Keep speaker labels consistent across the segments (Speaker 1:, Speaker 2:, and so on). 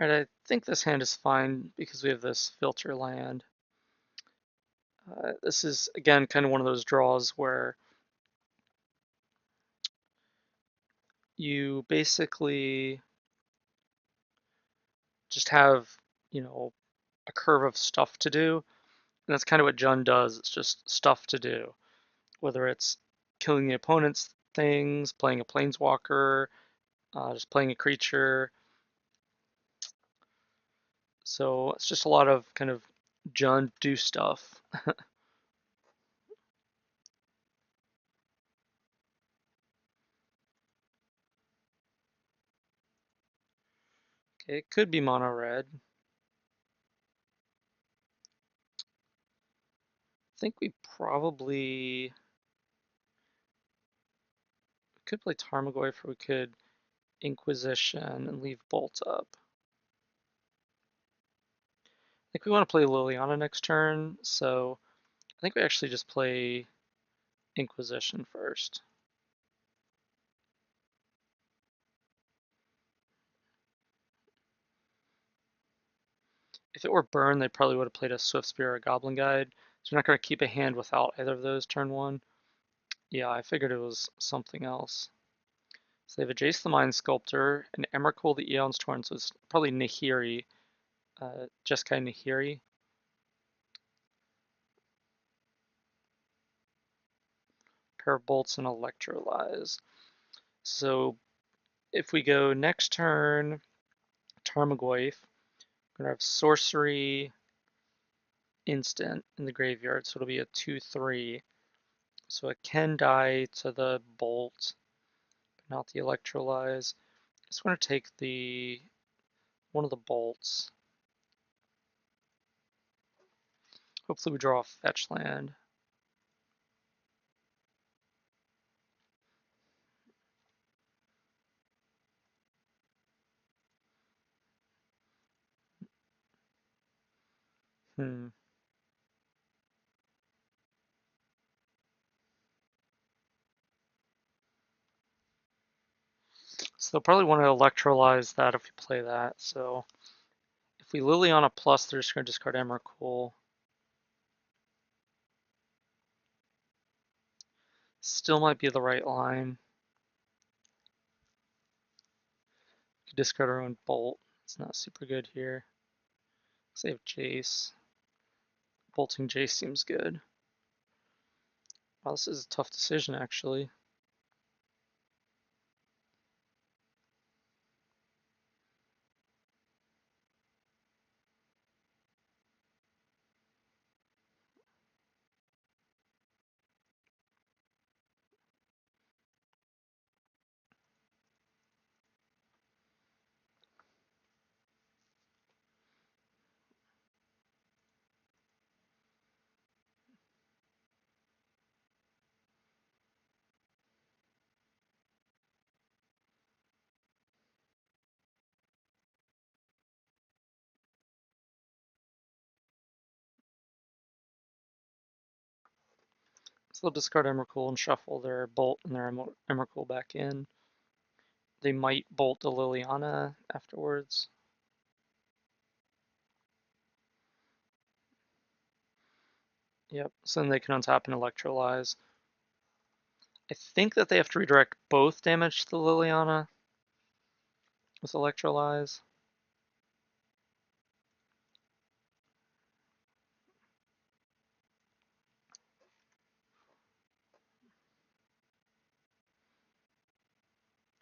Speaker 1: Alright, I think this hand is fine because we have this filter land. This is, again, kind of one of those draws where you basically just have, a curve of stuff to do. And that's kind of what Jund does. It's just stuff to do. Whether it's killing the opponent's things, playing a planeswalker, just playing a creature. So it's just a lot of kind of Jund do stuff. Okay, it could be mono red. I think we probably could play Tarmogoyf, or we could Inquisition and leave Bolt up. I think we want to play Liliana next turn, so I think we actually just play Inquisition first. If it were Burn, they probably would have played a Swift Spear or a Goblin Guide, so we're not going to keep a hand without either of those turn one. Yeah, I figured it was something else. So they have a Jace the Mind Sculptor, an Emrakul the Eon's Torn, so it's probably Nahiri, Jeskai Nahiri. Pair of Bolts and Electrolyze. So if we go next turn, Tarmogoyf, we're going to have Sorcery instant in the graveyard, so it'll be a 2/3. So it can die to the Bolt, but not the Electrolyze. I just want to take one of the bolts. Hopefully we draw a fetch land. So they'll probably want to Electrolyze that if we play that. So if we Liliana plus, they're just going to discard Emrakul. Still might be the right line. Could discard our own Bolt. It's not super good here. Save Jace. Bolting Jace seems good. Wow, this is a tough decision, actually. So they'll discard Emrakul and shuffle their Bolt and their Emrakul back in. They might bolt the Liliana afterwards. Yep, so then they can untap and Electrolyze. I think that they have to redirect both damage to the Liliana with Electrolyze.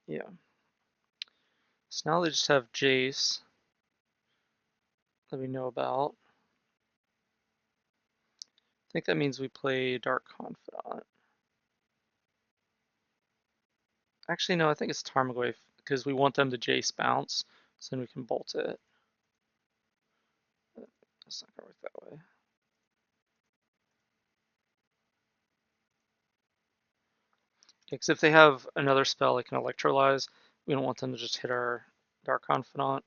Speaker 1: Yeah. So now they just have Jace that we know about. I think that means we play Dark Confidant. Actually, no, I think it's Tarmogoyf because we want them to Jace bounce, so then we can bolt it. That's not gonna work that way. Because if they have another spell like an Electrolyze, we don't want them to just hit our Dark Confidant.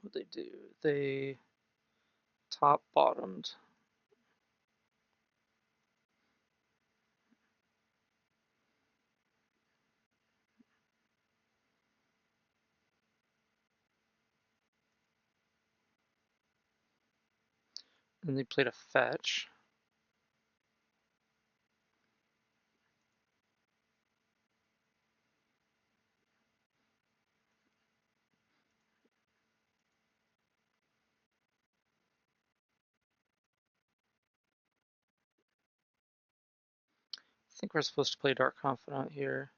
Speaker 1: What they do? They top bottomed. And they played a fetch. I think we're supposed to play Dark Confidant here.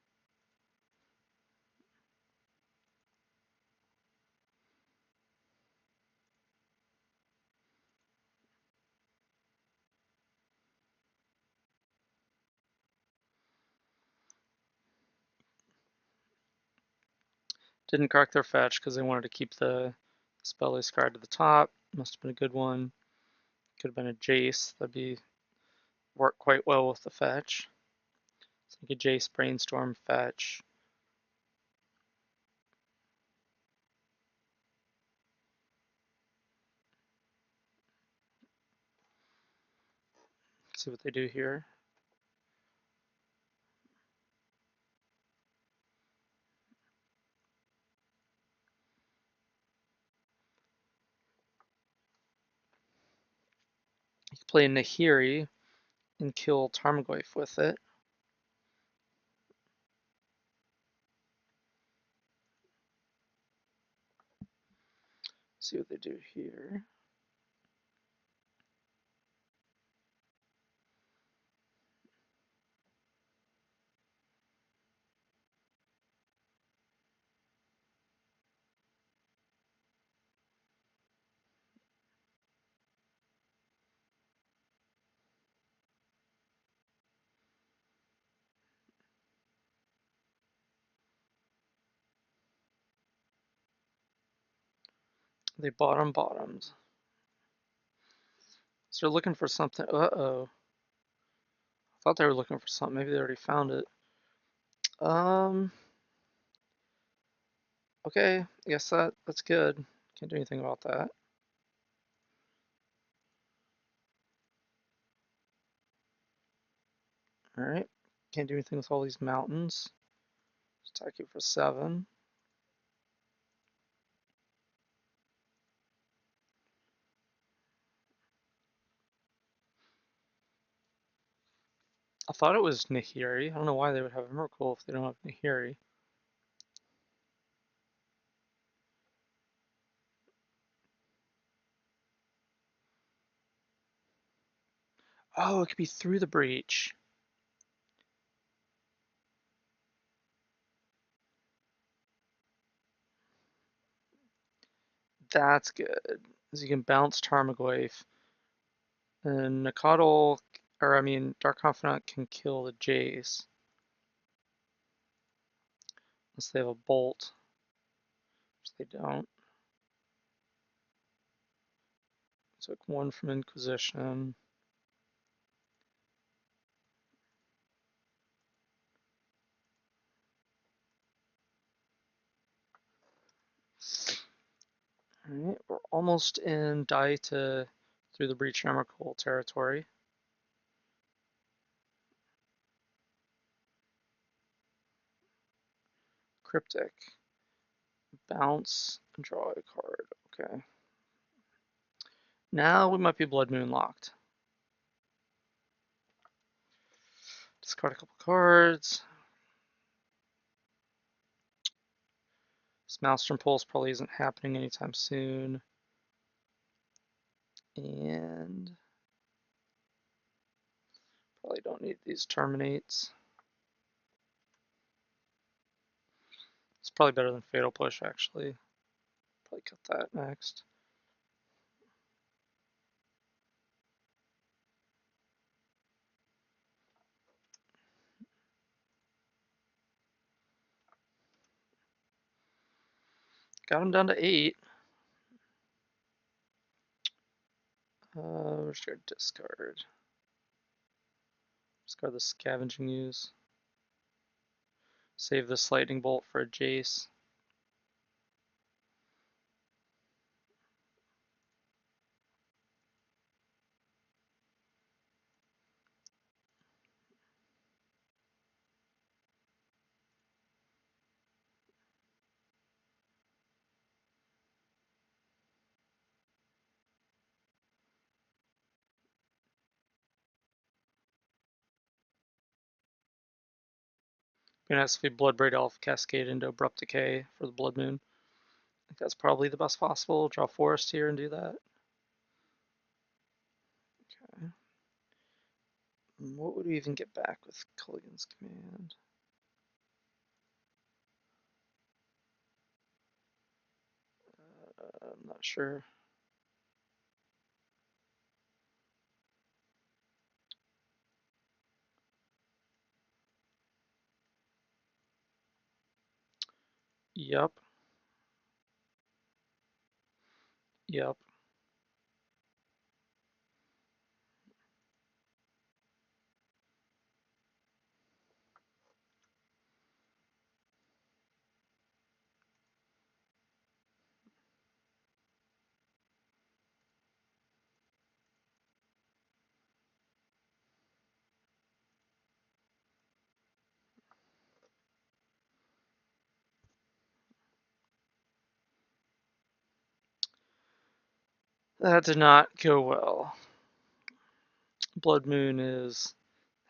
Speaker 1: Didn't crack their fetch because they wanted to keep the spell they scarred to the top. Must have been a good one. Could have been a Jace. That'd be work quite well with the fetch. So like a Jace, Brainstorm, fetch. Let's see what they do here. You can play Nahiri and kill Tarmogoyf with it. See what they do here. They bottomed. So they're looking for something. Uh-oh. I thought they were looking for something. Maybe they already found it. Okay. I guess that's good. Can't do anything about that. Alright. Can't do anything with all these mountains. Attack you for 7. I thought it was Nahiri. I don't know why they would have Emrakul if they don't have Nahiri. Oh, it could be through the breach. That's good. Because you can bounce Tarmogoyf. And Nakadal, or I mean, Dark Confidant can kill the Jace. Unless they have a bolt. Which they don't. Took 1 from Inquisition. Alright, we're almost in die to through the breach Emrakul territory. Cryptic. Bounce and draw a card. Okay. Now we might be Blood Moon locked. Discard a couple cards. This Maelstrom Pulse probably isn't happening anytime soon. And probably don't need these Terminates. It's probably better than Fatal Push, actually. Probably cut that next. Got him down to 8. We're just gonna discard. Discard the Scavenging Use. Save this Lightning Bolt for a Jace. gonna ask if Bloodbraid Elf Cascade into Abrupt Decay for the Blood Moon. I think that's probably the best possible. Draw Forest here and do that. Okay. What would we even get back with Culligan's Command? I'm not sure. Yep. Yep. That did not go well. Blood Moon is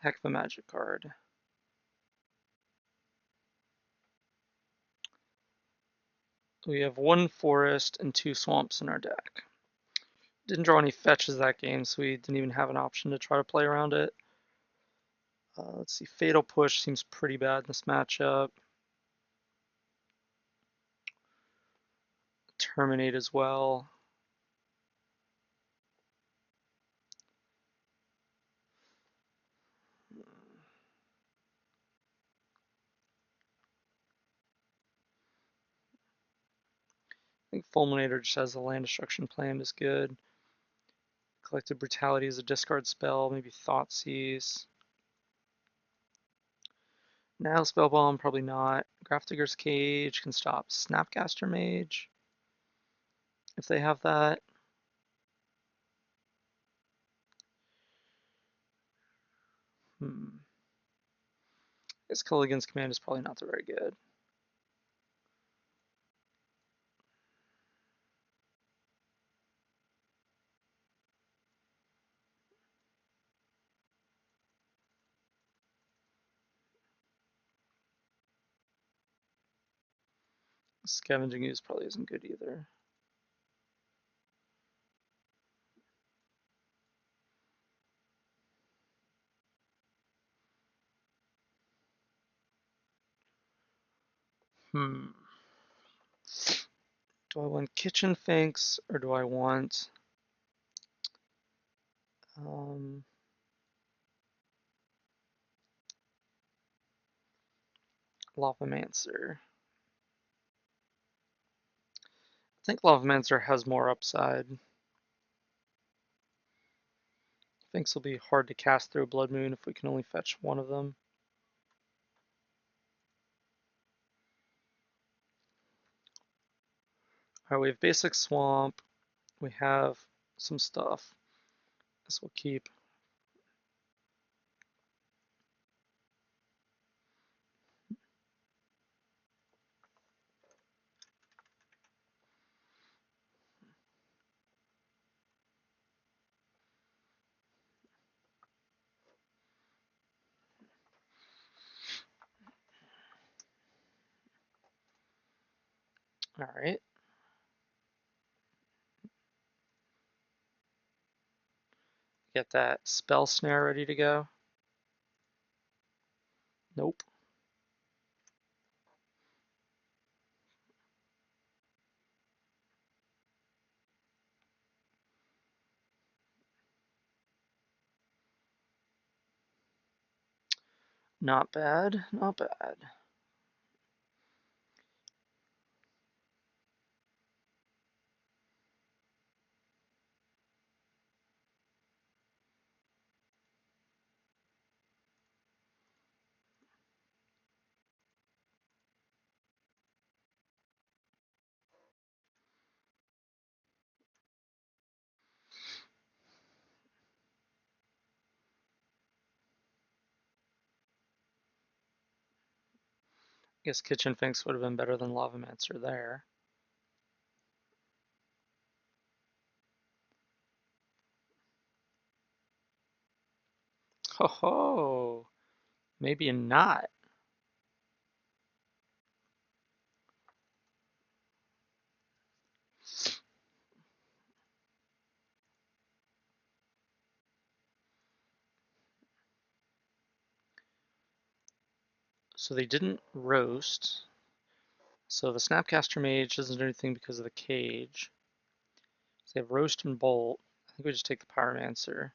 Speaker 1: a heck of a magic card. We have 1 forest and 2 swamps in our deck. Didn't draw any fetches that game, so we didn't even have an option to try to play around it. Let's see, Fatal Push seems pretty bad in this matchup. Terminate as well. I think Fulminator just has the land destruction planned is good. Collective Brutality is a discard spell, maybe Thoughtseize. Now Spellbomb, probably not. Grafdigger's Cage can stop Snapcaster Mage, if they have that. I guess Culligan's Command is probably not very good. Scavenging Ooze probably isn't good either. Do I want Kitchen Finks or do I want Lavamancer? I think Lavamancer has more upside. Finks will be hard to cast through Blood Moon if we can only fetch one of them. Alright, we have basic swamp. We have some stuff. This will keep. Alright. Get that spell snare ready to go. Nope. Not bad, not bad. I guess Kitchen Finks would have been better than Lavamancer there. Ho ho! Maybe not. So they didn't roast. So the Snapcaster Mage doesn't do anything because of the cage. So they have Roast and Bolt. I think we just take the Pyromancer.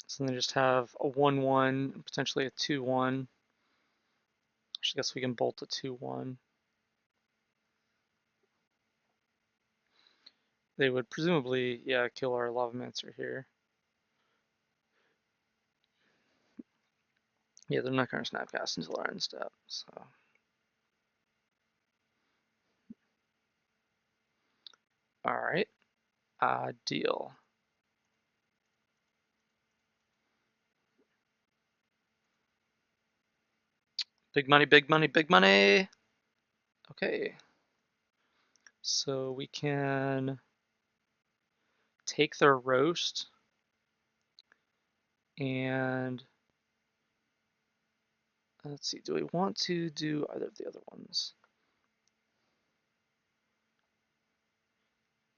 Speaker 1: So then they just have a 1/1, potentially a 2/1. I guess we can Bolt a 2/1. They would presumably, yeah, kill our Lavamancer here. Yeah, they're not going to Snapcast until our end step, so. Alright, deal. Big money, big money, big money! Okay. So we can take their roast and let's see, do we want to do either of the other ones?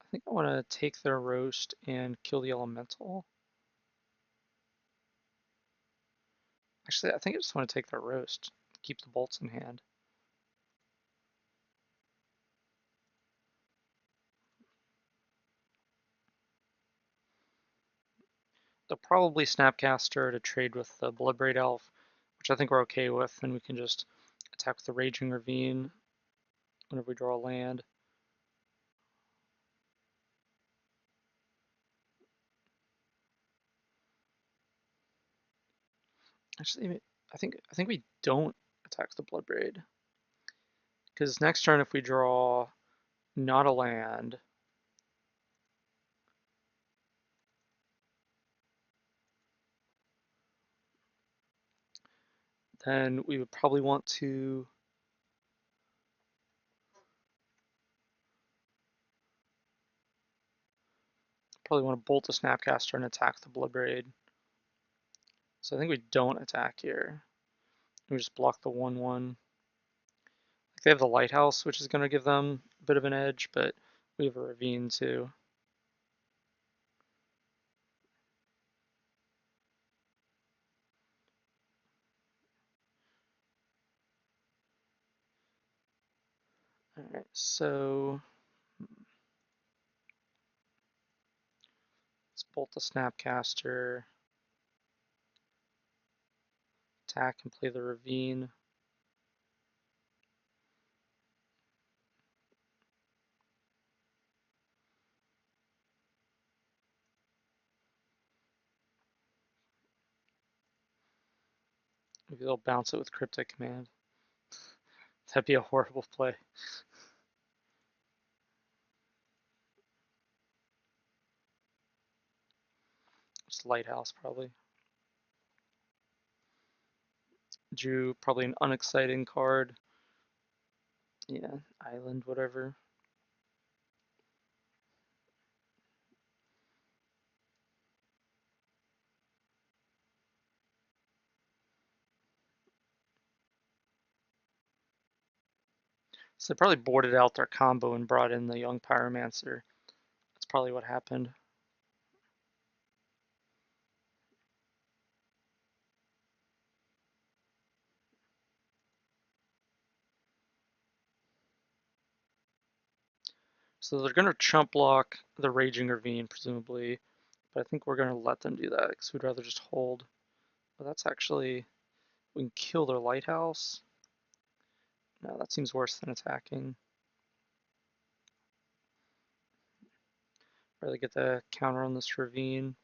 Speaker 1: I think I want to take their roast and kill the elemental. Actually, I think I just want to take their roast, keep the bolts in hand. They'll probably Snapcaster to trade with the Bloodbraid Elf, which I think we're okay with, and we can just attack with the Raging Ravine whenever we draw a land. Actually, I think we don't attack the Bloodbraid. Because next turn, if we draw not a land, then we would probably want to bolt the Snapcaster and attack the Bloodbraid. So I think we don't attack here. We just block the 1/1. They have the Lighthouse, which is going to give them a bit of an edge, but we have a Ravine too. Alright, so let's bolt the Snapcaster, attack and play the Ravine. Maybe they'll bounce it with Cryptic Command. That'd be a horrible play. Just Lighthouse, probably. Drew probably an unexciting card. Yeah, Island, whatever. So they probably boarded out their combo and brought in the young Pyromancer. That's probably what happened. So they're going to chump block the Raging Ravine, presumably. But I think we're going to let them do that because we'd rather just hold. But that's actually... We can kill their Lighthouse. No, that seems worse than attacking. Rather get the counter on this Ravine.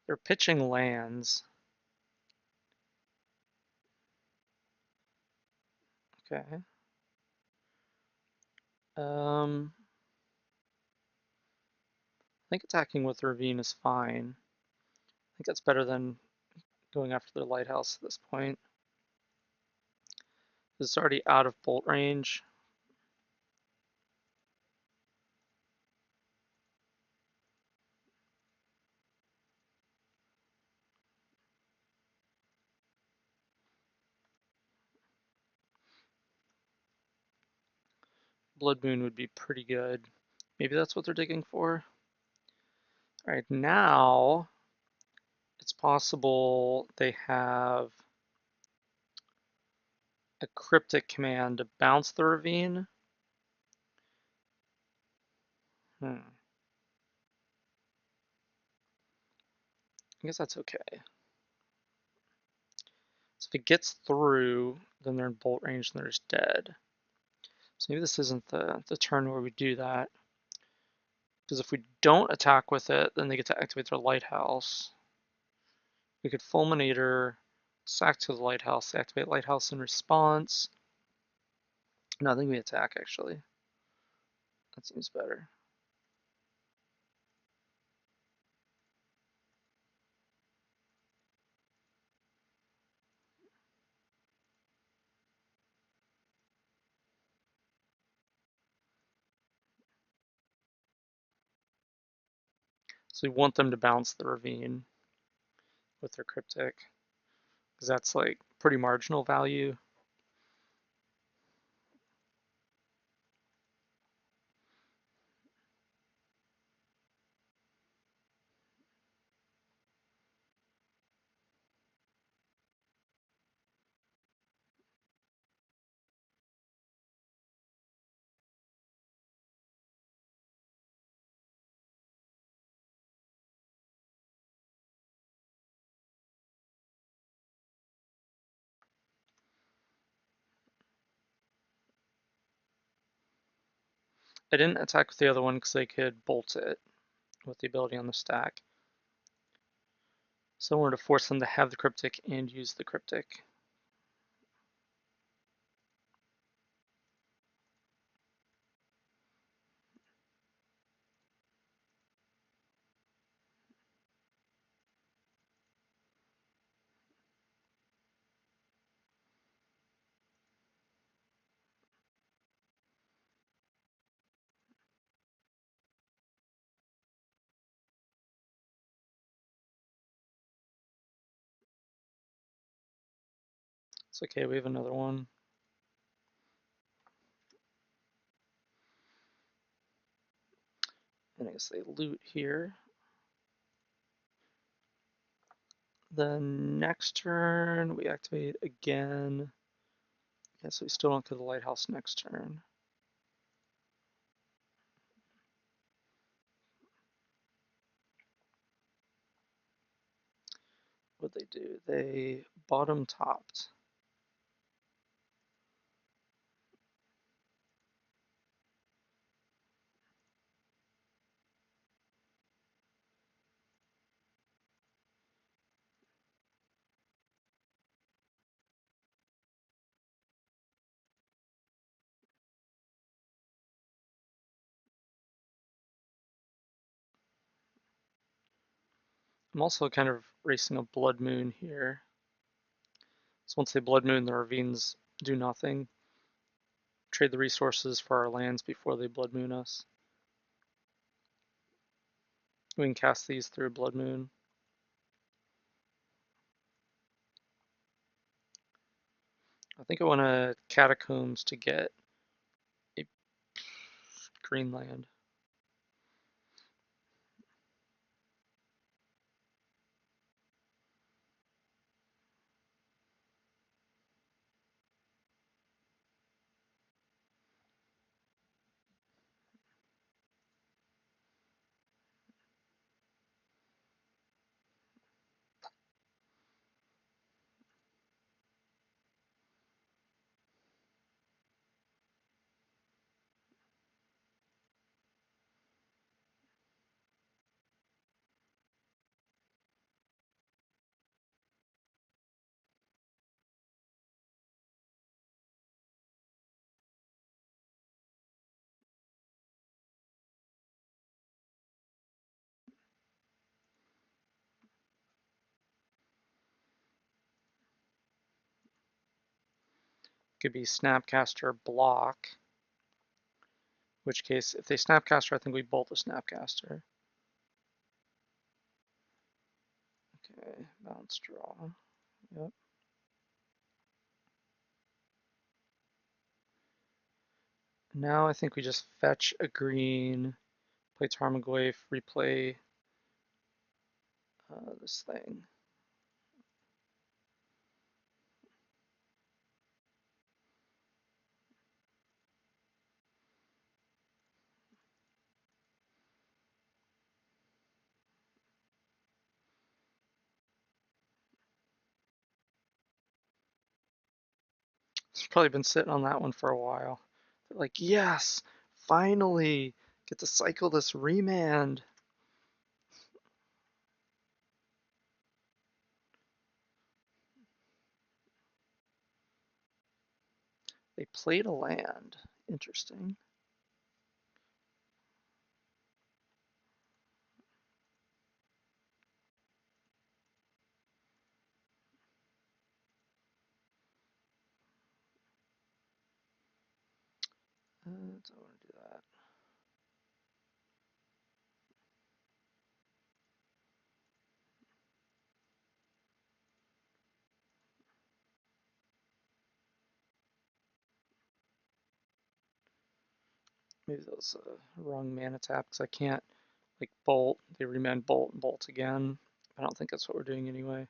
Speaker 1: They're pitching lands. Okay. I think attacking with Ravine is fine. I think that's better than going after their lighthouse at this point. It's already out of bolt range. Blood Moon would be pretty good. Maybe that's what they're digging for. Alright, now it's possible they have a cryptic command to bounce the ravine. I guess that's okay. So if it gets through, then they're in bolt range and they're just dead. So maybe this isn't the turn where we do that. Because if we don't attack with it, then they get to activate their lighthouse. We could Fulminator, sack to the lighthouse, activate lighthouse in response. No, I think we attack actually. That seems better. So we want them to bounce the ravine with their cryptic. Because that's like pretty marginal value. I didn't attack with the other one because they could bolt it with the ability on the stack. So I wanted to force them to have the cryptic and use the cryptic. It's okay, we have another one. And I guess they loot here. The next turn, we activate again. Yeah, so we still don't get the lighthouse next turn. What'd they do? They bottom topped. I'm also kind of racing a Blood Moon here. So once they Blood Moon, the ravines do nothing. Trade the resources for our lands before they Blood Moon us. We can cast these through Blood Moon. I think I want to Catacombs to get a green land. Could be Snapcaster block. In which case, if they Snapcaster, I think we bolt the Snapcaster. Okay, bounce draw. Yep. Now I think we just fetch a green, play Tarmogoyf, replay this thing. It's probably been sitting on that one for a while. They're like, yes, finally get to cycle this remand. They played a land. Interesting. I don't want to do that. Maybe that was a wrong mana tap because I can't like bolt. They remand bolt and bolt again. I don't think that's what we're doing anyway.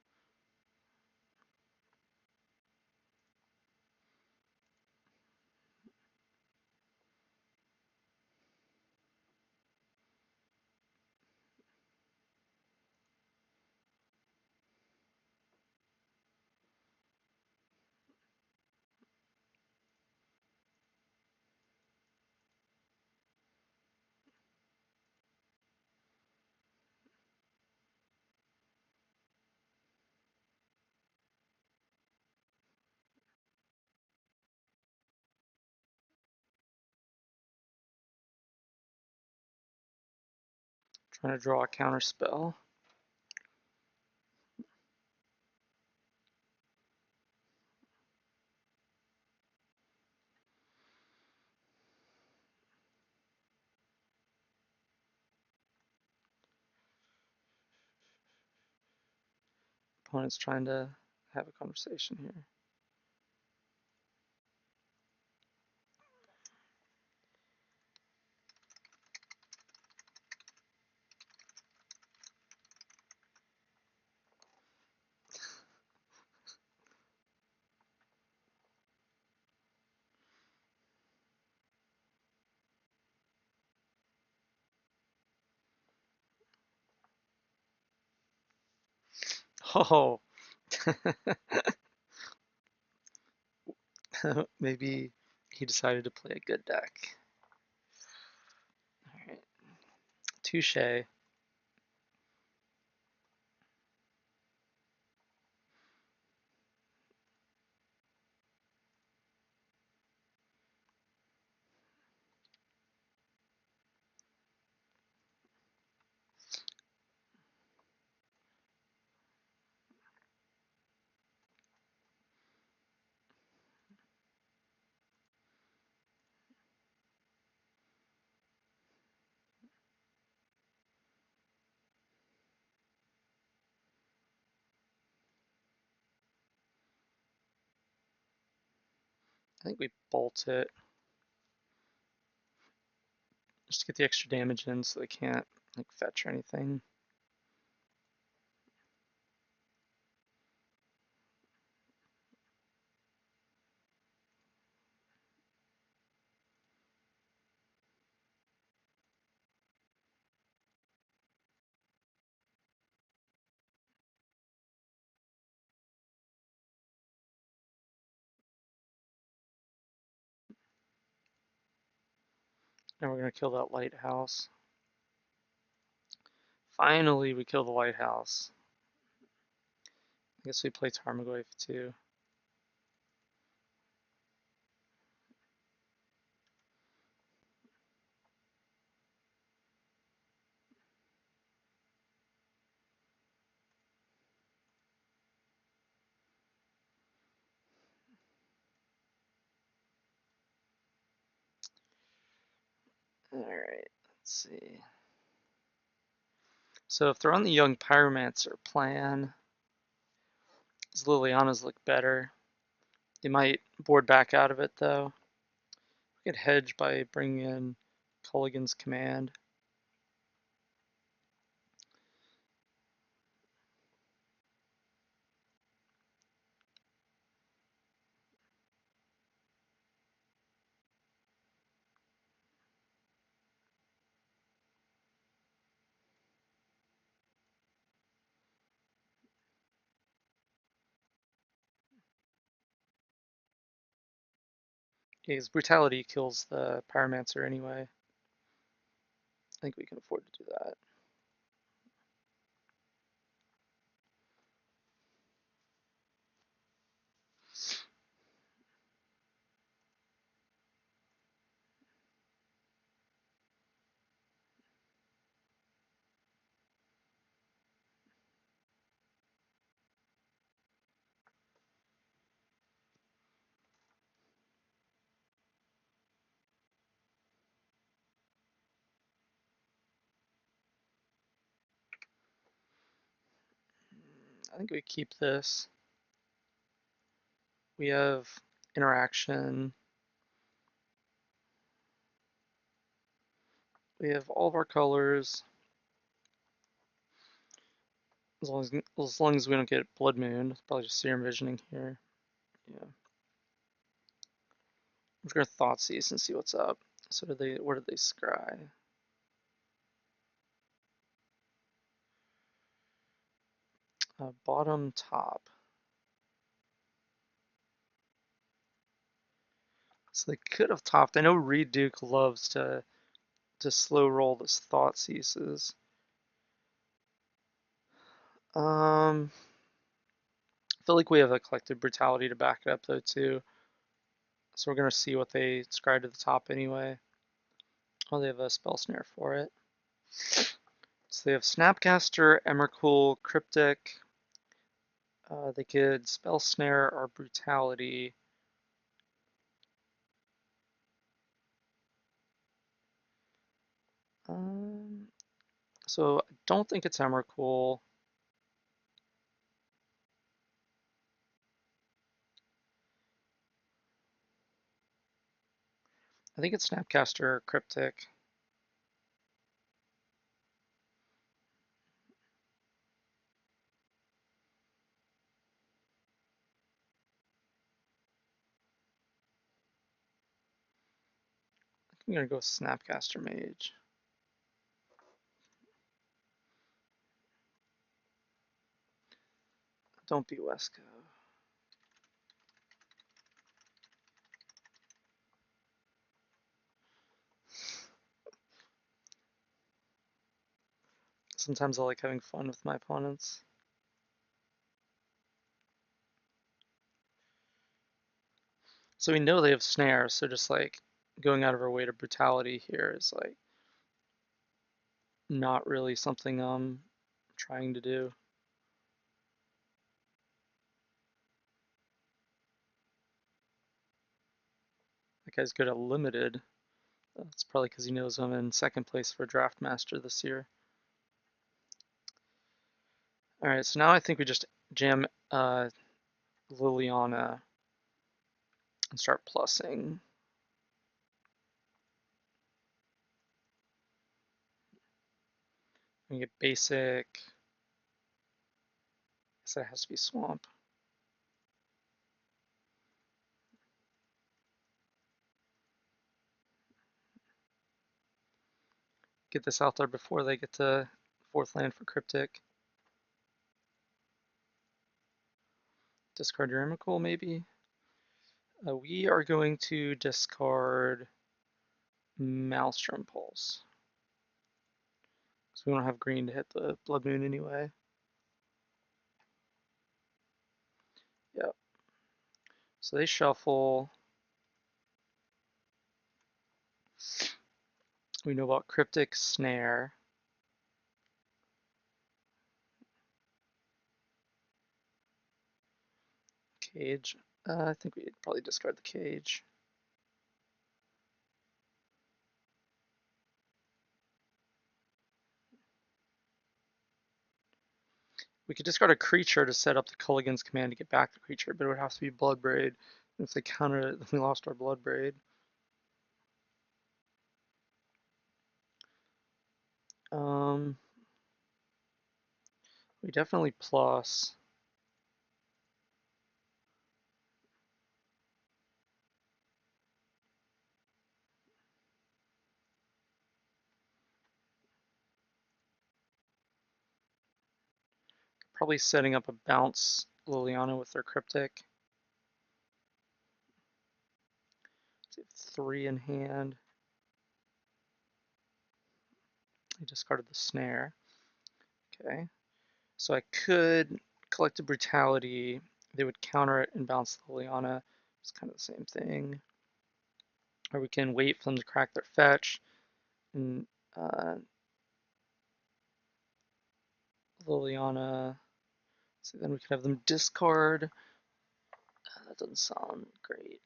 Speaker 1: Trying to draw a counter spell. Opponent's trying to have a conversation here. Oh, maybe he decided to play a good deck. All right, touche. I think we bolt it just to get the extra damage in so they can't like fetch or anything. Now we're gonna kill that lighthouse. Finally, we kill the lighthouse. I guess we play Tarmogoyf too. Alright, let's see. So if they're on the Young Pyromancer plan, does Liliana's look better? They might board back out of it though. We could hedge by bringing in Culligan's Command. His Brutality kills the Pyromancer anyway. I think we can afford to do that. I think we keep this. We have interaction. We have all of our colors. As long as we don't get Blood Moon, it's probably just Serum Visioning here. Yeah. I'm just gonna Thoughtseize and see what's up. So where did they scry? Bottom top. So they could have topped. I know Reed Duke loves to slow roll this Thoughtseizes. I feel like we have a Collective Brutality to back it up though too. So we're gonna see what they scry to the top anyway. Oh, they have a Spell Snare for it. So they have Snapcaster, Emrakul, Cryptic. They could Spell Snare or Brutality. So I don't think it's Emrakul. I think it's Snapcaster or Cryptic. I'm gonna go with Snapcaster Mage. Don't be Wesco. Sometimes I like having fun with my opponents. So we know they have snares, so just like going out of our way to Brutality here is like not really something I'm trying to do. That guy's good at Limited. That's probably because he knows I'm in second place for Draft Master this year. Alright, so now I think we just jam Liliana and start plussing. We get basic. Guess that has to be Swamp. Get this out there before they get to fourth land for Cryptic. Discard your Emrakul, maybe. We are going to discard Maelstrom Pulse. So we don't have green to hit the Blood Moon anyway. Yep. So they shuffle. We know about Cryptic Snare. Cage. I think we'd probably discard the cage. We could discard a creature to set up the Culligan's command to get back the creature, but it would have to be Bloodbraid. And if they countered it, then we lost our Bloodbraid. We definitely plus. Probably setting up a bounce Liliana with their Cryptic. 3 in hand. They discarded the Snare. Okay. So I could Collective Brutality. They would counter it and bounce Liliana. It's kind of the same thing. Or we can wait for them to crack their fetch and Liliana. So then we could have them discard. That doesn't sound great.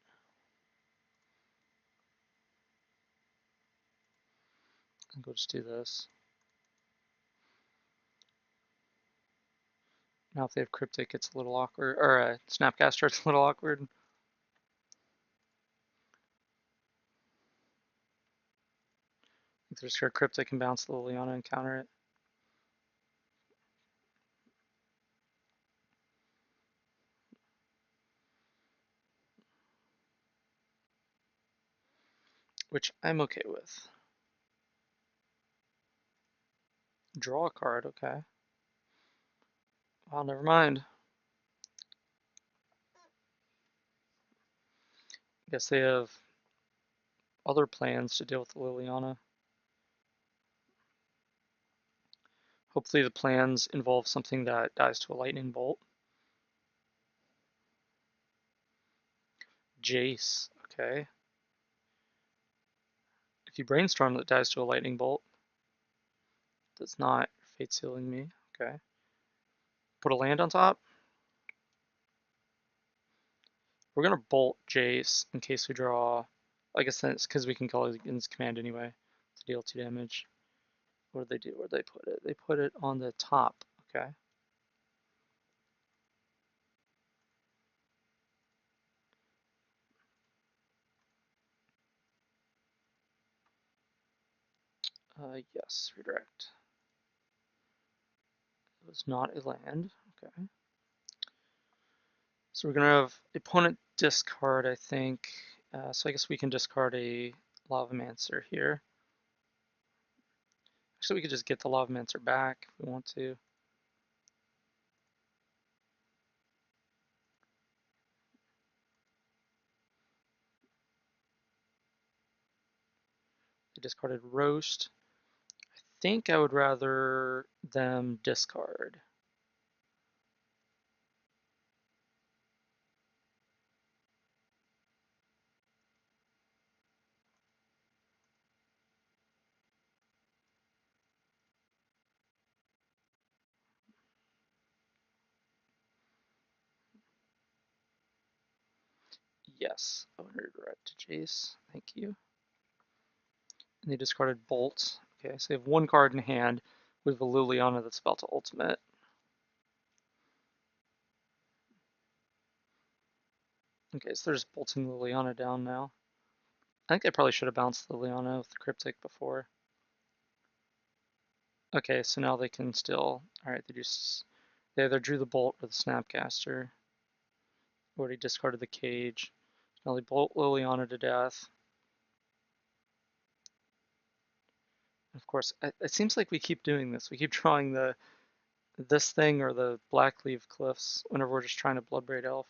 Speaker 1: I think we'll just do this. Now if they have Cryptic, it's a little awkward. Or Snapcaster, it's a little awkward. If there's a Cryptic, can bounce Liliana and counter it. Which I'm okay with. Draw a card, okay. Well, never mind. Guess they have other plans to deal with Liliana. Hopefully the plans involve something that dies to a lightning bolt. Jace, okay. If you brainstorm that dies to a lightning bolt, that's not fate sealing me, okay. Put a land on top. We're gonna bolt Jace in case we draw. I guess that's because we can call it in his command anyway to deal 2 damage. What did they do? Where'd they put it? They put it on the top, okay. Yes, redirect. It was not a land, okay. So we're gonna have opponent discard, I think. So I guess we can discard a Lavamancer here. Actually, we could just get the Lavamancer back if we want to. They discarded Roast. I think I would rather them discard. Yes, I would redirect to Jace. Thank you. And they discarded Bolt. Okay, so they have 1 card in hand with the Liliana that's about to ultimate. Okay, so they're just bolting Liliana down now. I think I probably should have bounced Liliana with the Cryptic before. Okay, so now they can still. Alright, they either drew the bolt or the Snapcaster. Already discarded the cage. Now they bolt Liliana to death. Of course, it seems like we keep doing this. We keep drawing this thing or the Blackleaf Cliffs whenever we're just trying to Bloodbraid Elf.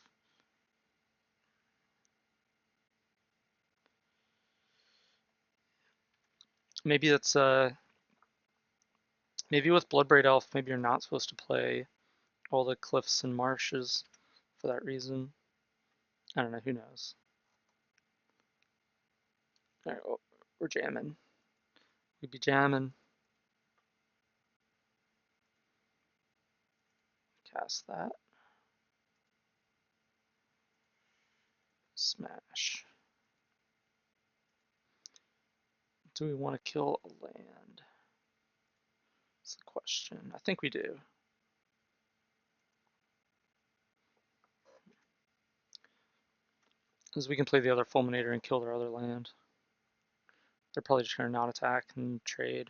Speaker 1: Maybe that's maybe with Bloodbraid Elf, maybe you're not supposed to play all the cliffs and marshes for that reason. I don't know, who knows. Alright, well, we're jamming. We'd be jamming. Cast that. Smash. Do we want to kill a land? That's the question. I think we do. Is we can play the other Fulminator and kill their other land. They're probably just going to not attack and trade.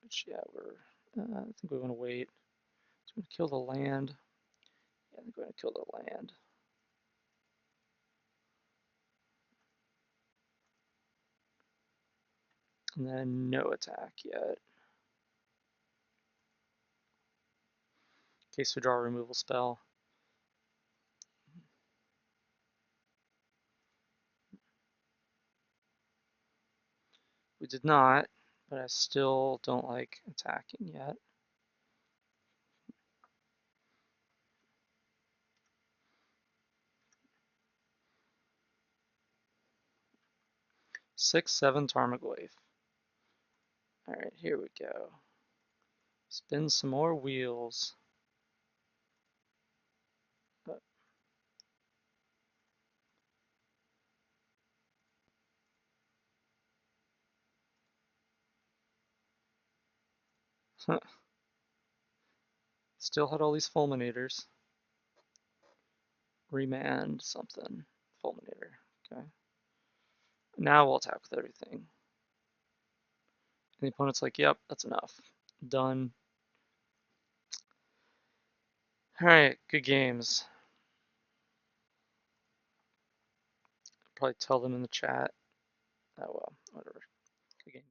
Speaker 1: Which, yeah, I think we're going to wait. So we're going to kill the land. Yeah, I think we're going to kill the land. And then no attack yet. In case we draw a removal spell. We did not, but I still don't like attacking yet. Six, seven Tarmogoyf. Alright, here we go. Spin some more wheels. Still had all these Fulminators. Remand something. Fulminator. Okay. Now we'll attack with everything. And the opponent's like, yep, that's enough. Done. Alright, good games. Probably tell them in the chat. Oh well, whatever. Good games.